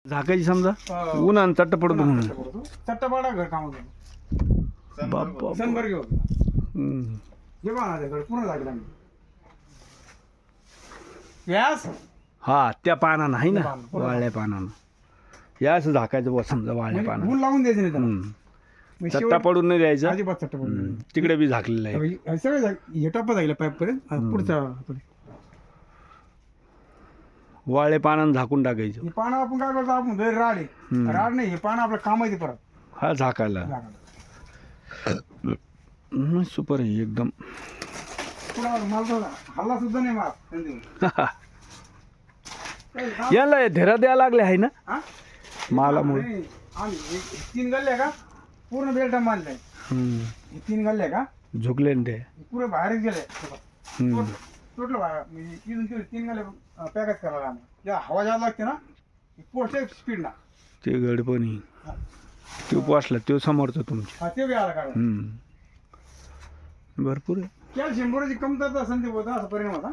झाकायची समजा उन्हान चट्ट पडतो म्हणून चट्टापाडा घर काम होतं बाप्पा सनभर घेऊ हम्म. हे बघा ना घर पूर्ण लागला व्यास हा त्या पानानं आहे ना पानानं, बरोबर. वाळल्या पानानं या असं झाकायचं बुवा समजा वाळल्या म्हणजे पानानं ऊन लावून द्यायचं नाही त्याला हम्म. म्हणजे चट्टा शेवट- पडून नाही द्यायचा अजिबात चट्टा पडून हम्म. द्यायचं. तिकडे बी झाकलेलं आहे हे सगळं हे टप्पा जाईल पाईप पर्यंत पुढचा वाळले पानानं झाकून टाकायचं हे पानं आपण काय करतो आपण घरी राड हम्म. आहे राड नाही हे पानं आपलं काम आहे ते परत हा झाकायला सुपर आहे एकदम पुढं मला तर हल्ला सुद्धा नाही मार याला धेरा द्यायला लागले आहे ना मला मुळे आम्ही 3 गल्ल्या का पूर्ण बेल्ट मारलाय हम्म. 3 गल्ल्या का झुकले ना ते पुरे बाहेरच गेले हम्म. टोटल म्हणजे इथून तिथे 3 गल्ल्या पॅकच करायला आम्ही जेव्हा हवा जायला लागते ना पोस्ट स्पीड ना ते गडपणी तो पोचला तो समोरचा तुमच्या हा ते बी आला काढा हम्म. भरपूर आहे कॅल्शियम बोराची कमतरता संधी होता असा परिणाम होता